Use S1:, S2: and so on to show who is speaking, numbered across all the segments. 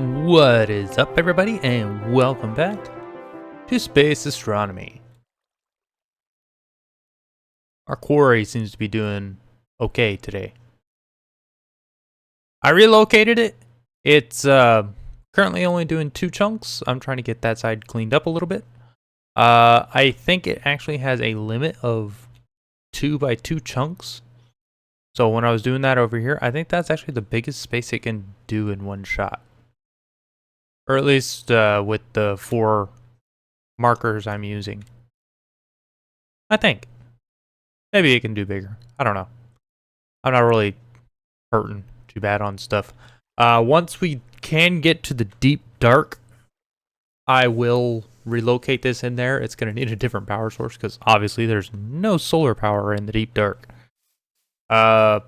S1: What is up, everybody, and welcome back to Space Astronomy. Our quarry seems to be doing okay today. I relocated it. It's currently only doing 2 chunks. I'm trying to get that side cleaned up a little bit. I think it actually has a limit of 2 by 2 chunks. So when I was doing that over here, I think that's actually the biggest space it can do in one shot. Or at least with the 4 markers I'm using. I think. Maybe it can do bigger. I don't know. I'm not really hurting too bad on stuff. Once we can get to the deep dark, I will relocate this in there. It's going to need a different power source because obviously there's no solar power in the deep dark. I'll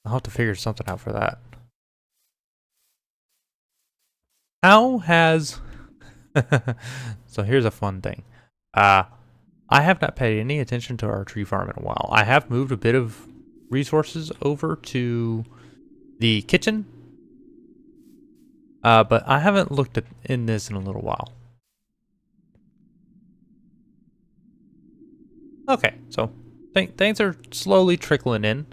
S1: have to figure something out for that. How has... So here's a fun thing. I have not paid any attention to our tree farm in a while. I have moved a bit of resources over to the kitchen. But I haven't looked in this in a little while. Okay, so things are slowly trickling in.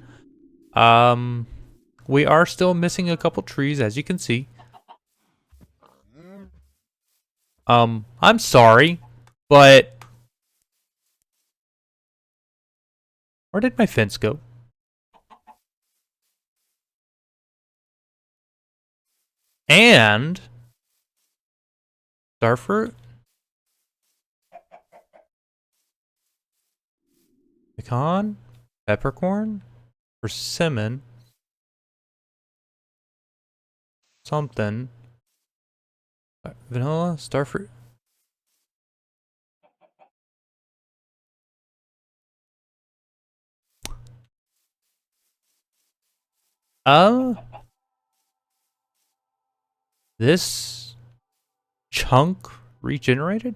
S1: We are still missing a couple trees, as you can see. I'm sorry, but where did my fence go? And starfruit, pecan, peppercorn, persimmon, something. Vanilla, starfruit. This chunk regenerated?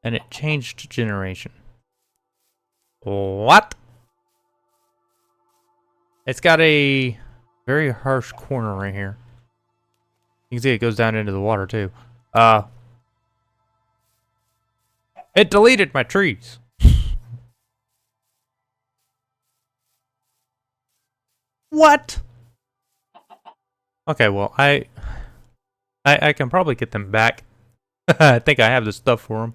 S1: And it changed generation. What? It's got a very harsh corner right here. You can see it goes down into the water too. It deleted my trees. What? Okay, well, I can probably get them back. I think I have the stuff for them.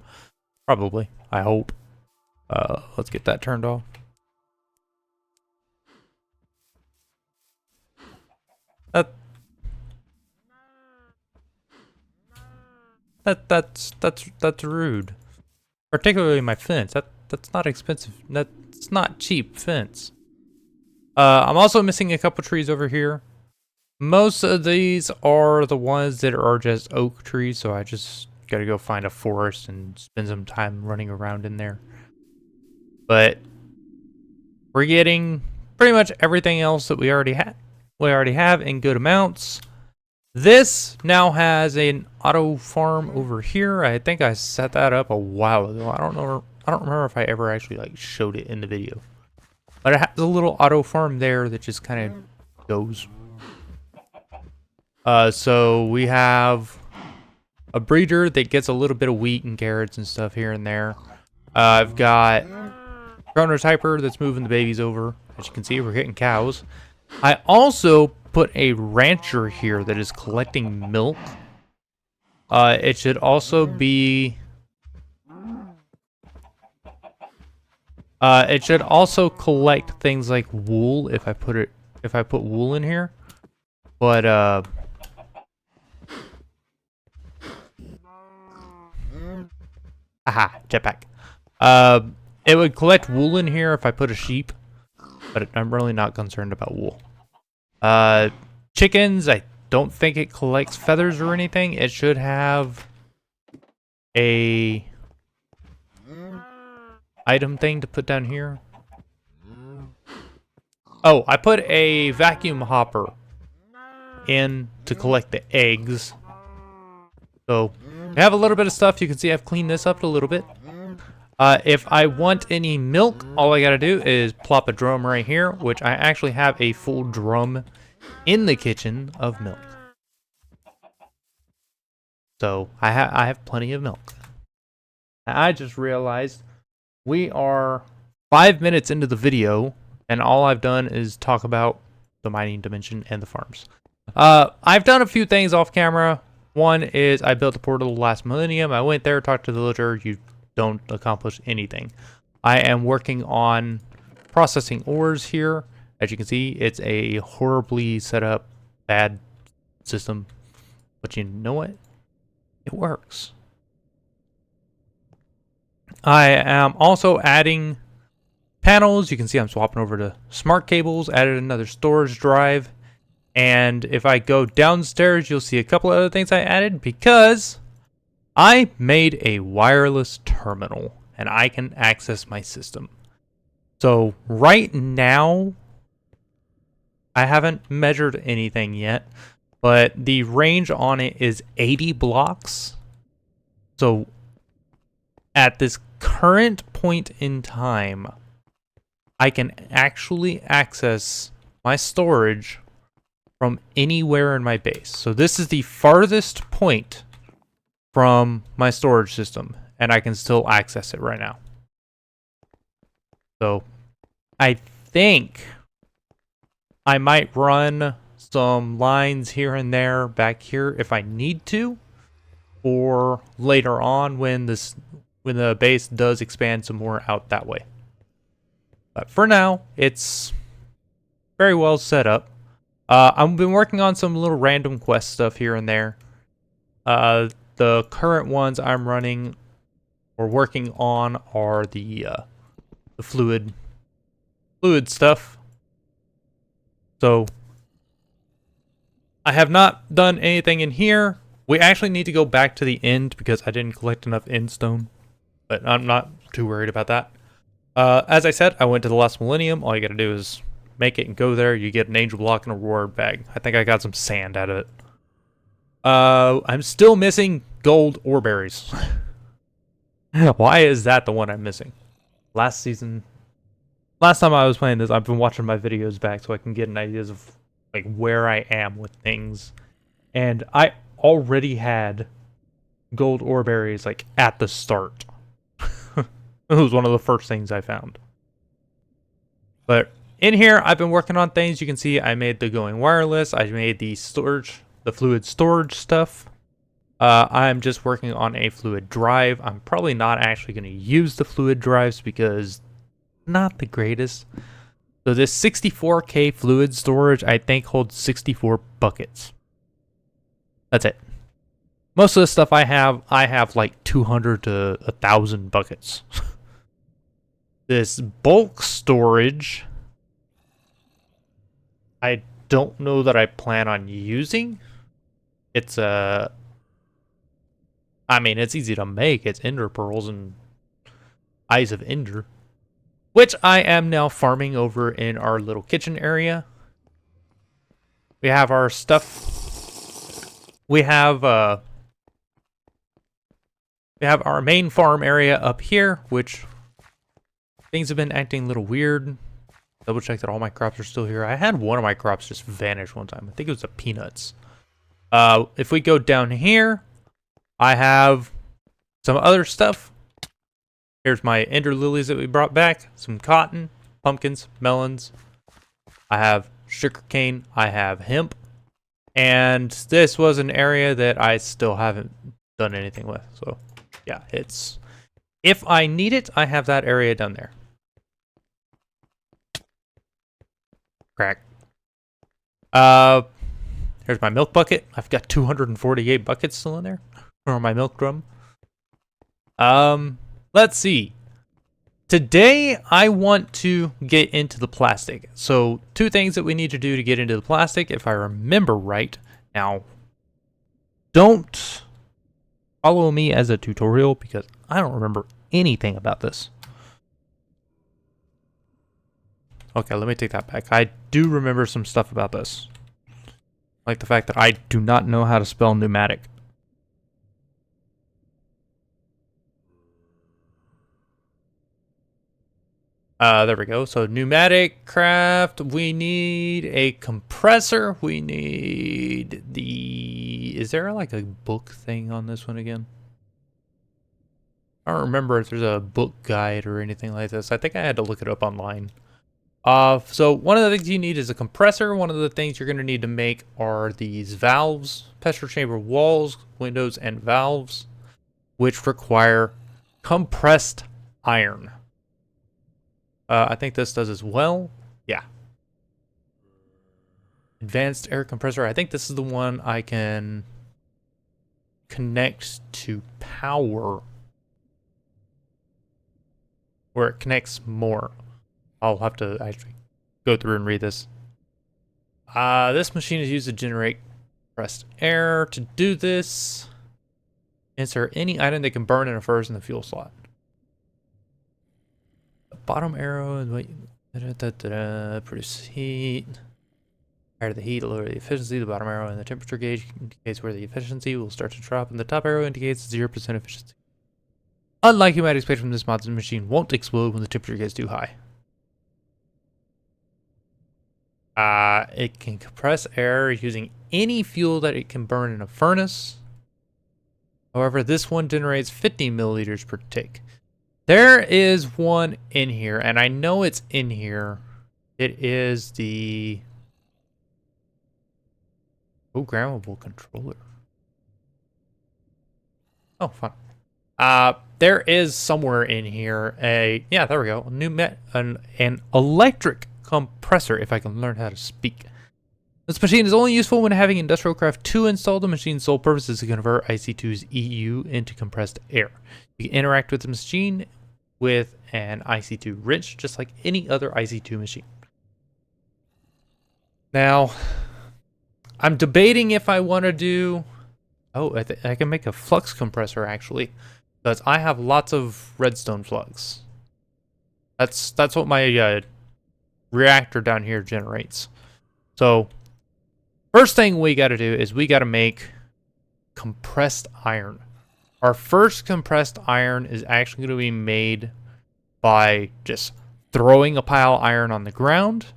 S1: Probably. I hope. Let's get that turned off. That's rude. Particularly my fence. That's not expensive. That's not cheap fence. I'm also missing a couple trees over here. Most of these are the ones that are just oak trees, so I just gotta go find a forest and spend some time running around in there. But we're getting pretty much everything else that we already have in good amounts. This now has an auto farm over here. I think I set that up a while ago. I don't remember if I ever actually showed it in the video. But it has a little auto farm there that just kind of goes. So we have a breeder that gets a little bit of wheat and carrots and stuff here and there. I've got Kroner's Hyper that's moving the babies over. As you can see, we're getting cows. I also put a rancher here that is collecting milk. It should also be... it should also collect things like wool if I put wool in here. But aha, jetpack. It would collect wool in here if I put a sheep, but I'm really not concerned about wool. Chickens, I don't think it collects feathers or anything. It should have a item thing to put down here. Oh, I put a vacuum hopper in to collect the eggs. So I have a little bit of stuff. You can see I've cleaned this up a little bit. If I want any milk, all I gotta do is plop a drum right here, which I actually have a full drum in the kitchen of milk. So I have plenty of milk. I just realized we are 5 minutes into the video, and all I've done is talk about the mining dimension and the farms. I've done a few things off camera. One is I built a portal last millennium. I went there, talked to the villager. You don't accomplish anything. I am working on processing ores here. As you can see, it's a horribly set up, bad system. But you know what? It works. I am also adding panels. You can see I'm swapping over to smart cables, added another storage drive. And if I go downstairs, you'll see a couple other things I added because I made a wireless terminal and I can access my system. So right now, I haven't measured anything yet, but the range on it is 80 blocks. So at this current point in time, I can actually access my storage from anywhere in my base. So this is the farthest point from my storage system, and I can still access it right now. So I think I might run some lines here and there back here if I need to, or later on when the base does expand some more out that way. But for now, it's very well set up. I've been working on some little random quest stuff here and there. The current ones I'm running or working on are the fluid stuff. So I have not done anything in here. We actually need to go back to the end because I didn't collect enough end stone, but I'm not too worried about that. As I said, I went to the last millennium. All you gotta do is make it and go there. You get an angel block and a reward bag. I think I got some sand out of it. I'm still missing gold ore berries. Why is that the one I'm missing? Last time I was playing this, I've been watching my videos back so I can get an idea of like where I am with things. And I already had gold ore berries like at the start. It was one of the first things I found. But in here, I've been working on things. You can see I made the going wireless. I made the storage, the fluid storage stuff. I'm just working on a fluid drive. I'm probably not actually going to use the fluid drives because not the greatest. So this 64K fluid storage, I think, holds 64 buckets. That's it. Most of the stuff I have like 200 to 1,000 buckets. This bulk storage, I don't know that I plan on using. It's I mean, it's easy to make. It's ender pearls and eyes of ender, which I am now farming over in our little kitchen area. We have our stuff. We have our main farm area up here, which things have been acting a little weird. Double check that all my crops are still here. I had one of my crops just vanish one time. I think it was the peanuts. If we go down here, I have some other stuff. Here's my ender lilies that we brought back. Some cotton, pumpkins, melons. I have sugarcane. I have hemp. And this was an area that I still haven't done anything with. So, yeah, it's... if I need it, I have that area down there. Crack. Here's my milk bucket. I've got 248 buckets still in there. Or my milk drum. Let's see. Today, I want to get into the plastic. So, two things that we need to do to get into the plastic, if I remember right. Now, don't follow me as a tutorial because I don't remember anything about this. Okay, let me take that back. I do remember some stuff about this. Like the fact that I do not know how to spell pneumatic. There we go. So pneumatic craft, we need a compressor. We need the... Is there like a book thing on this one again? I don't remember if there's a book guide or anything like this. I think I had to look it up online. So one of the things you need is a compressor. One of the things you're going to need to make are these valves, pressure chamber walls, windows, and valves, which require compressed iron. I think this does as well. Yeah. Advanced air compressor. I think this is the one I can connect to power, where it connects more. I'll have to actually go through and read this. This machine is used to generate compressed air. To do this, insert any item that can burn in a furnace in the fuel slot. The bottom arrow and wait. Produce heat. Higher the heat, lower the efficiency. The bottom arrow and the temperature gauge indicates where the efficiency will start to drop, and the top arrow indicates 0% efficiency. Unlike you might expect from this mod, the machine won't explode when the temperature gets too high. It can compress air using any fuel that it can burn in a furnace. However, this one generates 50 milliliters per tick. There is one in here, and I know it's in here. It is the programmable controller. Oh, fun. There is somewhere in here yeah, there we go. An electric compressor, if I can learn how to speak. This machine is only useful when having Industrial Craft 2 installed. The machine's sole purpose is to convert IC2's EU into compressed air. You can interact with the machine with an IC2 wrench, just like any other IC2 machine. Now, I'm debating if I want to do... Oh, I can make a flux compressor, actually, because I have lots of redstone flux. That's what my reactor down here generates. So, first thing we got to do is we got to make compressed iron. Our first compressed iron is actually going to be made by just throwing a pile of iron on the ground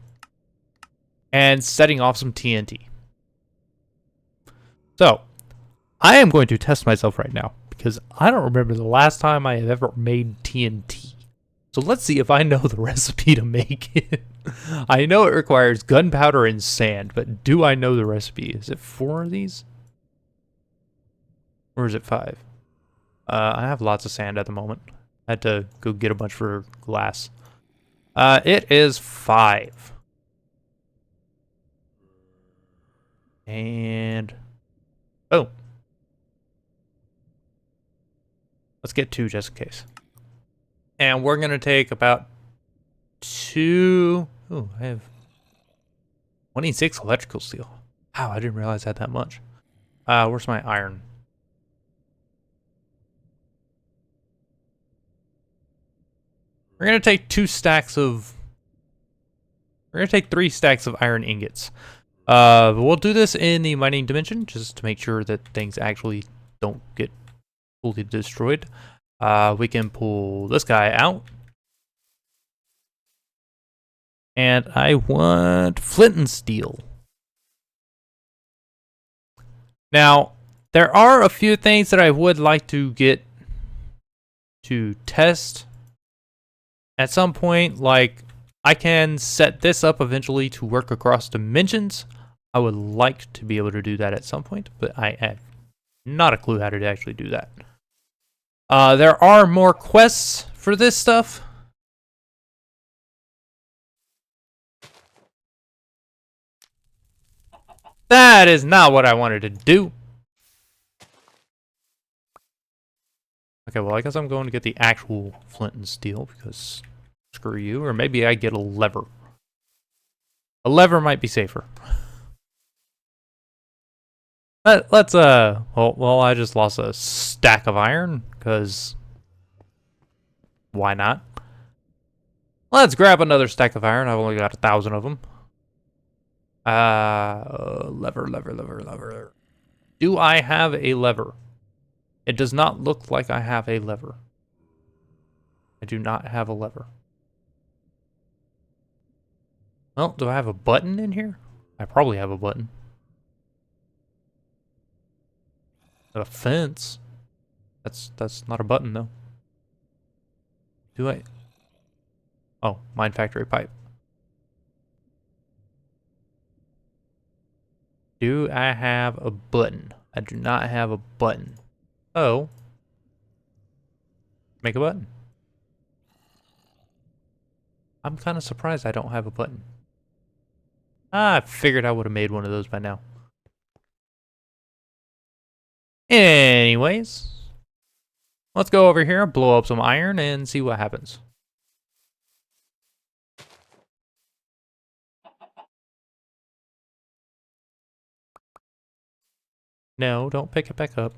S1: and setting off some TNT. So, I am going to test myself right now because I don't remember the last time I have ever made TNT. So let's see if I know the recipe to make it. I know it requires gunpowder and sand, but do I know the recipe? Is it 4 of these? Or is it 5? I have lots of sand at the moment. I had to go get a bunch for glass. It is 5. And... oh. Let's get 2 just in case. And we're going to take about 2... Ooh, I have 26 electrical steel. Wow, I didn't realize I had that much. Where's my iron? We're going to take 2 stacks of... We're going to take 3 stacks of iron ingots. We'll do this in the mining dimension, just to make sure that things actually don't get fully destroyed. We can pull this guy out. And I want flint and steel. Now, there are a few things that I would like to get to test at some point. Like, I can set this up eventually to work across dimensions. I would like to be able to do that at some point, but I have not a clue how to actually do that. There are more quests for this stuff. That is not what I wanted to do. Okay, well, I guess I'm going to get the actual flint and steel because screw you. Or maybe I get a lever. A lever might be safer. Let's, well, I just lost a stack of iron because why not? Let's grab another stack of iron. I've only got 1,000 of them. Lever. Do I have a lever? It does not look like I have a lever. I do not have a lever. Well, do I have a button in here? I probably have a button. A fence. That's not a button though. Do I? Oh, mine factory pipe. Do I have a button? I do not have a button. Oh, make a button. I'm kind of surprised I don't have a button. I figured I would have made one of those by now. Anyways, let's go over here, blow up some iron, and see what happens. No, don't pick it back up.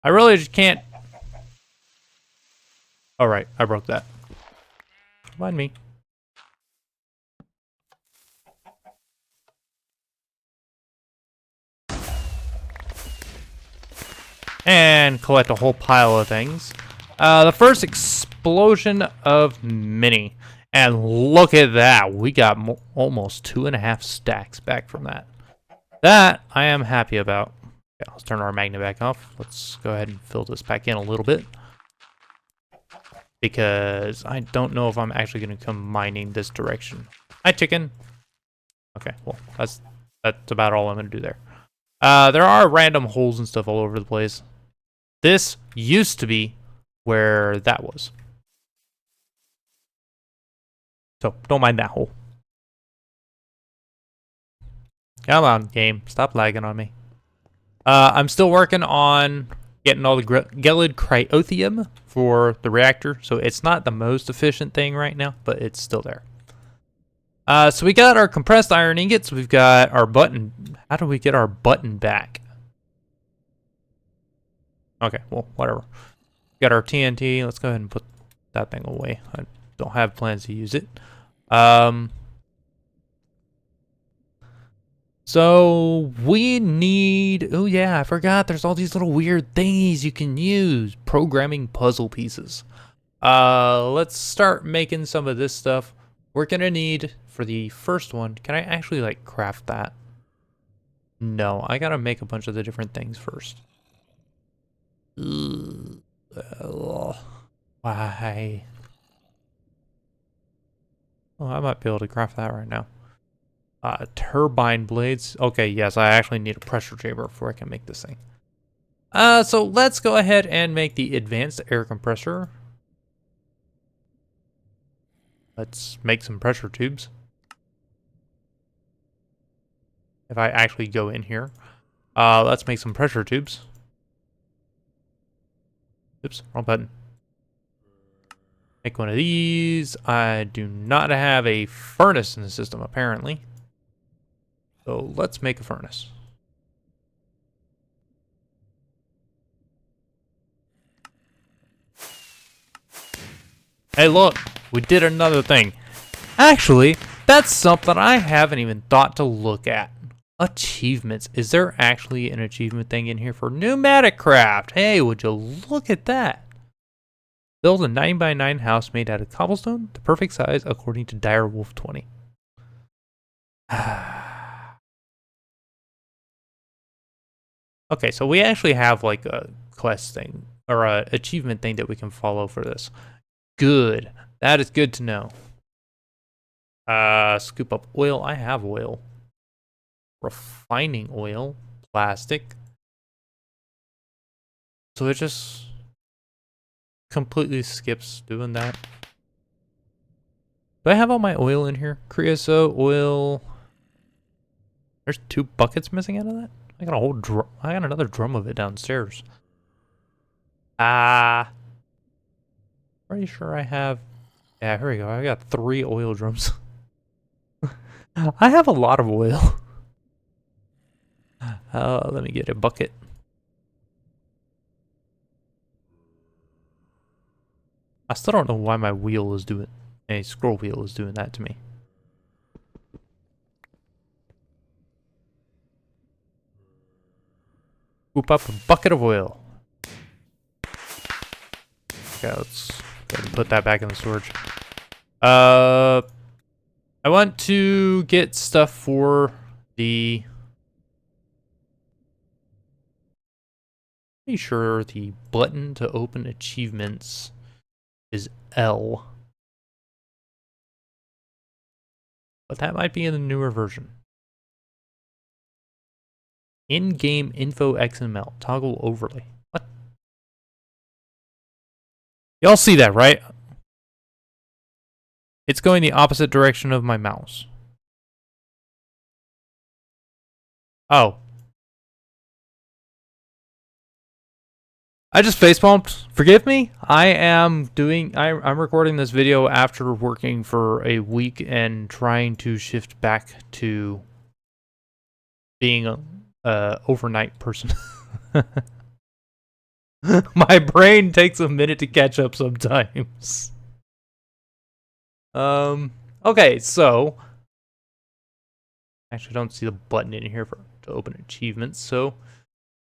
S1: I really just can't. Alright, I broke that. Mind me. And collect a whole pile of things. The first explosion of mini. And look at that. We got almost 2.5 stacks back from that. That I am happy about. Okay, let's turn our magnet back off. Let's go ahead and fill this back in a little bit. Because I don't know if I'm actually going to come mining this direction. Hi, chicken. Okay, well, that's about all I'm going to do there. There are random holes and stuff all over the place. This used to be where that was. So, don't mind that hole. Come on, game. Stop lagging on me. I'm still working on getting all the gelid cryothium for the reactor. So, it's not the most efficient thing right now, but it's still there. So, we got our compressed iron ingots. We've got our button. How do we get our button back? Okay, well, whatever. Got our TNT. Let's go ahead and put that thing away. I don't have plans to use it. So we need, oh yeah, I forgot there's all these little weird thingies you can use. Programming puzzle pieces. Let's start making some of this stuff. We're gonna need, for the first one, can I actually like craft that? No, I gotta make a bunch of the different things first. Why? Oh, I might be able to craft that right now. Turbine blades. Okay, yes, I actually need a pressure chamber before I can make this thing. So let's go ahead and make the advanced air compressor. Let's make some pressure tubes. If I actually go in here. Let's make some pressure tubes. Oops, wrong button. Make one of these. I do not have a furnace in the system, apparently. So let's make a furnace. Hey, look, we did another thing. Actually, that's something I haven't even thought to look at. Achievements. Is there actually an achievement thing in here for pneumatic craft? Hey, would you look at that? Build a 9x9 house made out of cobblestone, the perfect size according to Direwolf 20. Okay, so we actually have like a quest thing or a achievement thing that we can follow for this. Good. That is good to know. Scoop up oil. I have oil. Refining oil. Plastic. So it just completely skips doing that. Do I have all my oil in here? Creosote, oil. There's 2 buckets missing out of that? I got a whole drum. I got another drum of it downstairs. Pretty sure I have. Yeah, here we go. I got 3 oil drums. I have a lot of oil. Let me get a bucket. I still don't know why my wheel is doing. A scroll wheel is doing that to me. Scoop up a bucket of oil. Okay, let's go ahead and put that back in the storage. I want to get stuff for the... Pretty sure the button to open achievements is L. But that might be in the newer version. In-game info XML. Toggle overlay. What? Y'all see that, right? It's going the opposite direction of my mouse. Oh. I just facebumped. Forgive me. I'm recording this video after working for a week and trying to shift back to being a overnight person. My brain takes a minute to catch up sometimes. Okay, so actually don't see the button in here to open achievements, so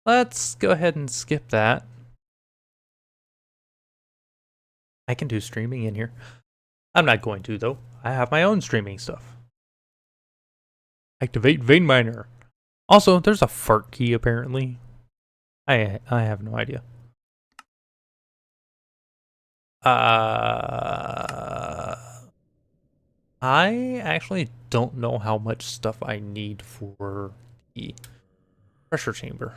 S1: let's go ahead and skip that. I can do streaming in here. I'm not going to, though. I have my own streaming stuff. Activate vein miner. Also, there's a fart key, apparently. I have no idea. I actually don't know how much stuff I need for the pressure chamber.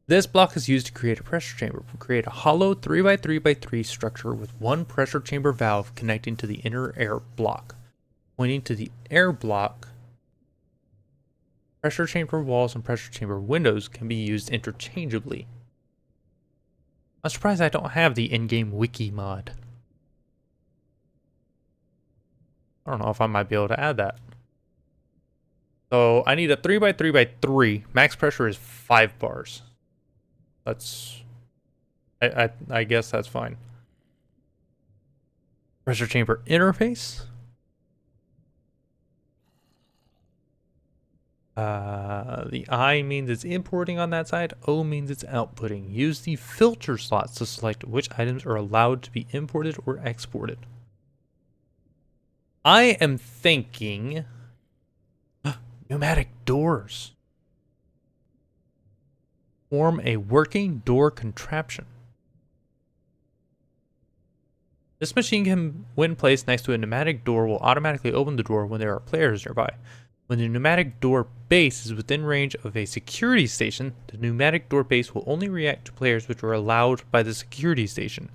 S1: This block is used to create a pressure chamber. We'll create a hollow 3x3x3 structure with one pressure chamber valve connecting to the inner air block. Pointing to the air block, pressure chamber walls and pressure chamber windows can be used interchangeably. I'm surprised I don't have the in-game wiki mod. I don't know if I might be able to add that. So I need a 3x3x3. Max pressure is 5 bars. That's... I guess that's fine. Pressure chamber interface. The I means it's importing on that side. O means it's outputting. Use the filter slots to select which items are allowed to be imported or exported. I am thinking pneumatic doors. Form a working door contraption. This machine can, when placed next to a pneumatic door, will automatically open the door when there are players nearby. When the pneumatic door base is within range of a security station, the pneumatic door base will only react to players which are allowed by the security station.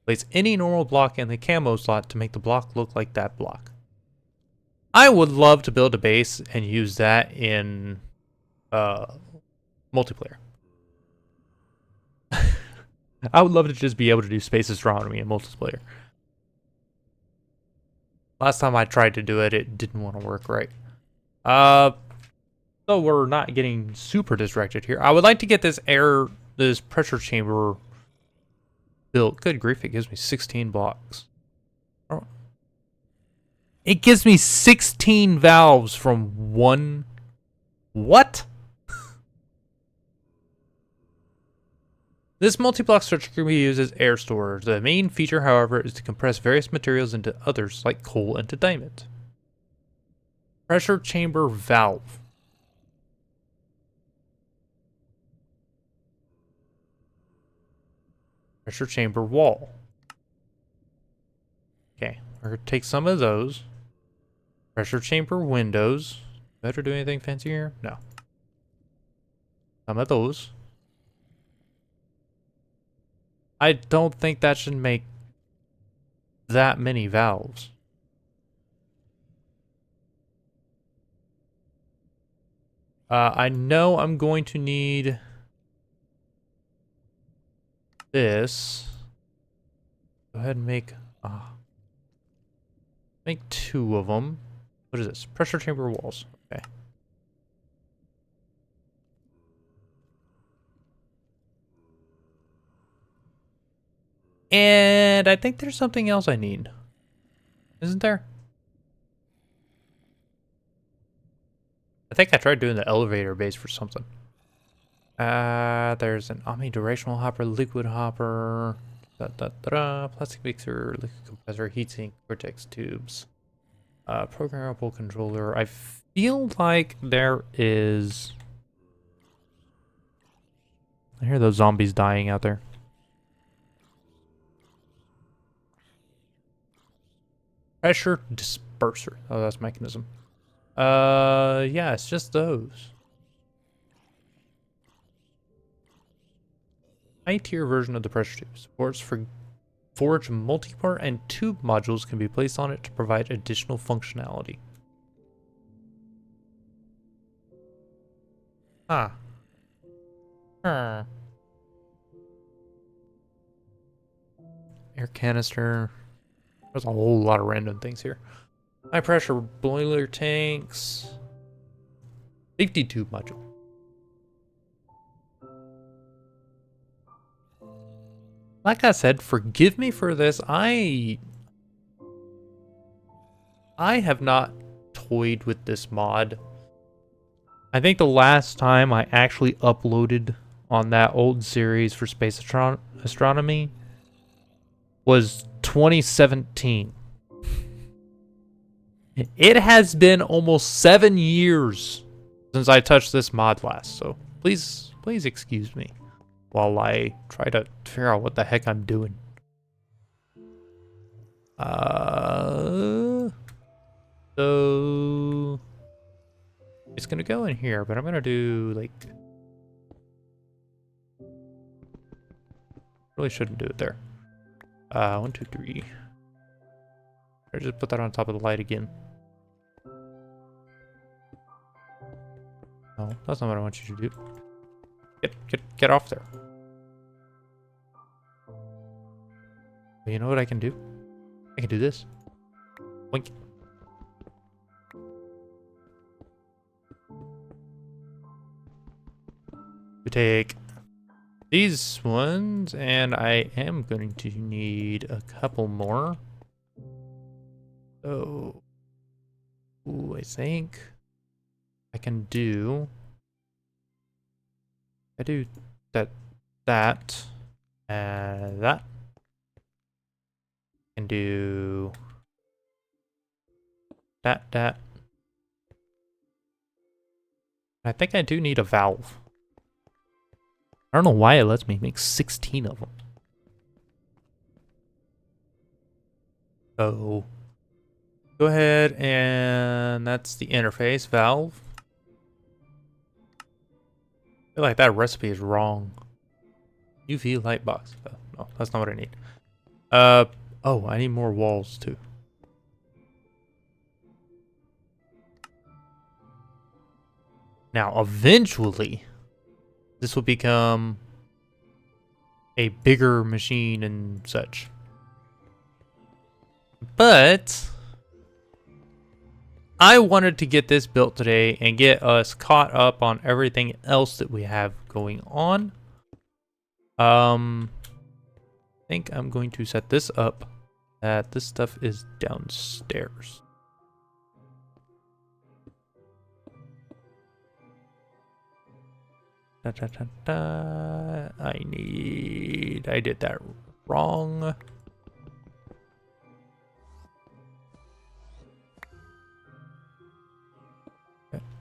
S1: Place any normal block in the camo slot to make the block look like that block. I would love to build a base and use that in multiplayer. I would love to just be able to do space astronomy in multiplayer. Last time I tried to do it, it didn't want to work right. So we're not getting super distracted here. I would like to get this pressure chamber built. Good grief, it gives me 16 blocks. Oh. It gives me 16 valves from one... What? This multi-block structure can be used as air storage. The main feature, however, is to compress various materials into others, like coal into diamond. Pressure chamber valve. Pressure chamber wall. Okay, we're going to take some of those. Pressure chamber windows. Better do anything fancy here? No. Some of those. I don't think that should make that many valves. I know I'm going to need this. Go ahead and make 2 of them. What is this? Pressure chamber walls. Okay. And I think there's something else I need. Isn't there? I think I tried doing the elevator base for something. There's an omnidirectional hopper, liquid hopper, plastic mixer, liquid compressor, heatsink, vortex tubes, programmable controller. I feel like there is. I hear those zombies dying out there. Pressure disperser. Oh, that's mechanism. Yeah, it's just those. High-tier version of the pressure tube. Supports for forge multi-part and tube modules can be placed on it to provide additional functionality. Ah. Huh. Air canister. There's a whole lot of random things here. High pressure boiler tanks. Safety tube module. Like I said, forgive me for this. I have not toyed with this mod. I think the last time I actually uploaded on that old series for Space Astronomy was 2017. It has been almost 7 years since I touched this mod last, so please excuse me while I try to figure out what the heck I'm doing. So it's gonna go in here, but I'm gonna do like, really shouldn't do it there. 1, 2, 3. Or just put that on top of the light again. No, that's not what I want you to do. Get off there. But you know what I can do? I can do this. Wink. We take these ones, and I am going to need a couple more. So, ooh, I think I can do. I do that, and that. I can do that. I think I do need a valve. I don't know why it lets me make 16 of them. So, go ahead and that's the interface valve. I feel like that recipe is wrong. UV light box. Oh, no, that's not what I need. Oh, I need more walls too. Now, eventually, this will become a bigger machine and such. But I wanted to get this built today and get us caught up on everything else that we have going on. I think I'm going to set this up that this stuff is downstairs. I did that wrong.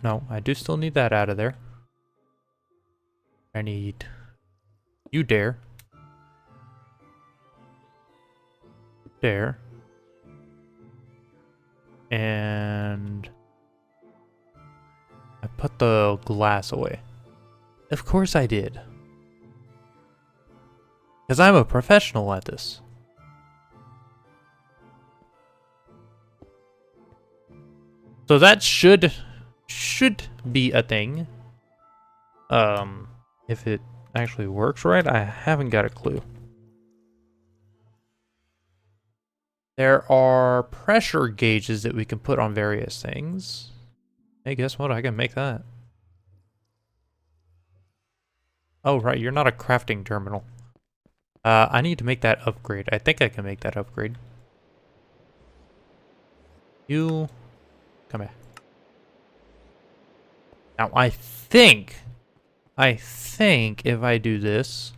S1: No, I do still need that out of there. I need you there. There. And I put the glass away. Of course I did. Because I'm a professional at this. So that should be a thing. If it actually works right, I haven't got a clue. There are pressure gauges that we can put on various things. Hey, guess what? I can make that. Oh, right, you're not a crafting terminal. I need to make that upgrade. I think I can make that upgrade. You... come here. Now I think if I do this,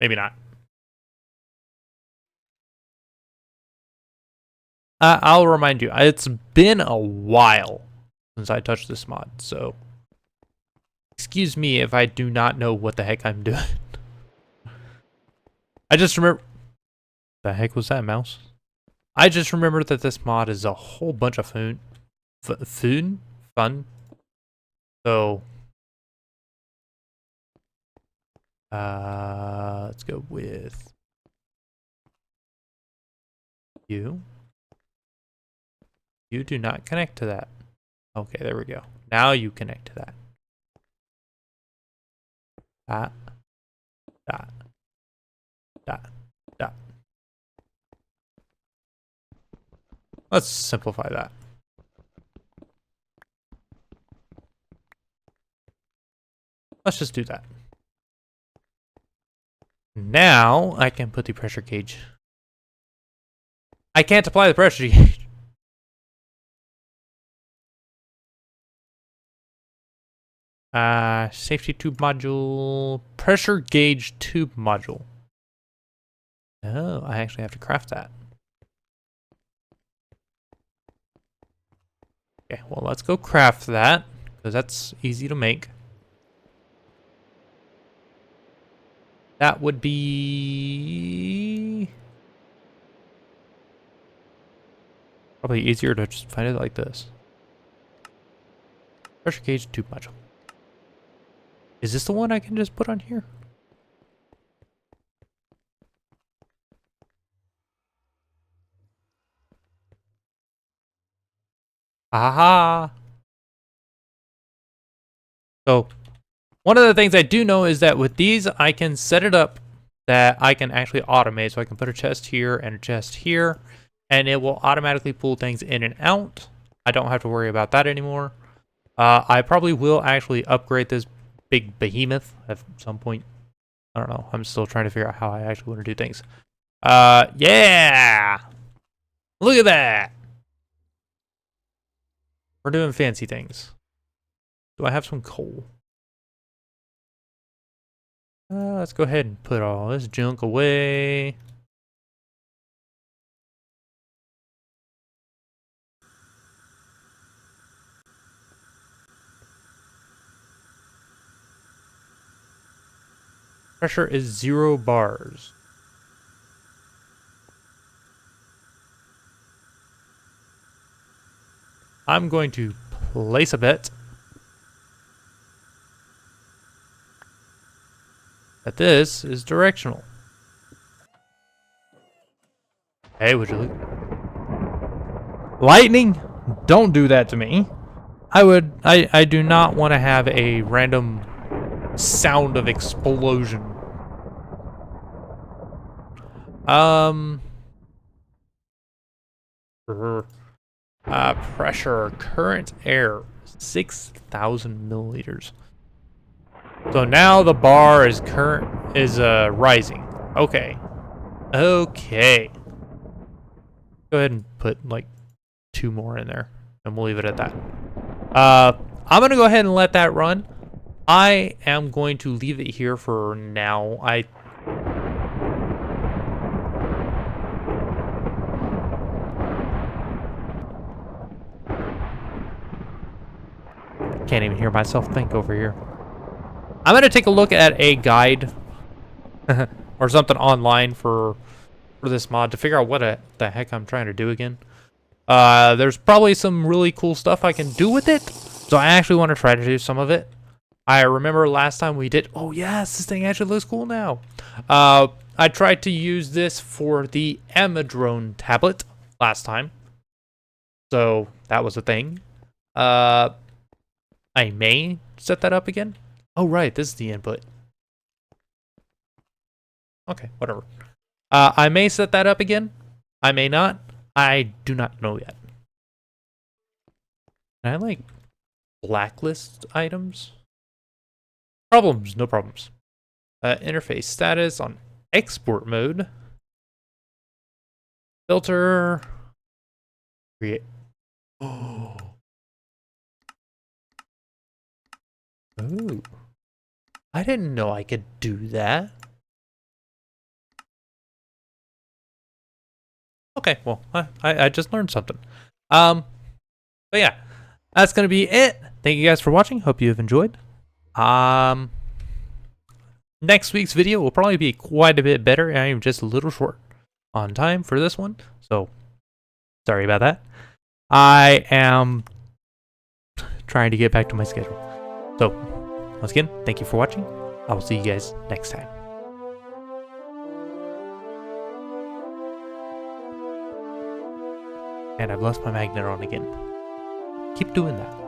S1: maybe not. I'll remind you, it's been a while since I touched this mod, so excuse me if I do not know what the heck I'm doing. I just remember... The heck was that, mouse? I just remember that this mod is a whole bunch of fun. So, let's go with you. You do not connect to that. Okay, there we go. Now you connect to that. Dot, dot, dot, dot. Let's simplify that. Let's just do that. Now I can put the pressure gauge. I can't apply the pressure gauge. Safety tube module, pressure gauge tube module. Oh, I actually have to craft that. Okay, well, let's go craft that, because that's easy to make. That would be... probably easier to just find it like this. Pressure gauge tube module. Is this the one I can just put on here? Aha! So, one of the things I do know is that with these, I can set it up that I can actually automate. So I can put a chest here and a chest here, and it will automatically pull things in and out. I don't have to worry about that anymore. I probably will actually upgrade this big behemoth at some point. I don't know. I'm still trying to figure out how I actually want to do things. Yeah! Look at that! We're doing fancy things. Do I have some coal? Let's go ahead and put all this junk away. Pressure is 0 bars. I'm going to place a bet that this is directional. Hey, would you look? Lightning? Don't do that to me. I do not want to have a random sound of explosion. Pressure, current air, 6,000 milliliters. So now the bar is rising. Okay. Okay. Go ahead and put like 2 more in there, and we'll leave it at that. I'm gonna go ahead and let that run. I am going to leave it here for now. I can't even hear myself think over here. I'm gonna take a look at a guide or something online for this mod to figure out what the heck I'm trying to do again. There's probably some really cool stuff I can do with it, so I actually want to try to do some of it. I remember last time we did... Oh yes, this thing actually looks cool now. I tried to use this for the Amadrone tablet last time, so that was a thing. I may set that up again. Oh right, this is the input. Okay, whatever. I may set that up again. I may not. I do not know yet. Can I like blacklist items? Problems, no problems. Interface status on export mode. Filter. Create. Oh. Ooh. I didn't know I could do that. Okay, well, I just learned something. But yeah, that's gonna be it. Thank you guys for watching. Hope you have enjoyed. Next week's video will probably be quite a bit better. I am just a little short on time for this one, so sorry about that. I am trying to get back to my schedule. So, once again, thank you for watching. I will see you guys next time. And I've left my magnet on again. Keep doing that.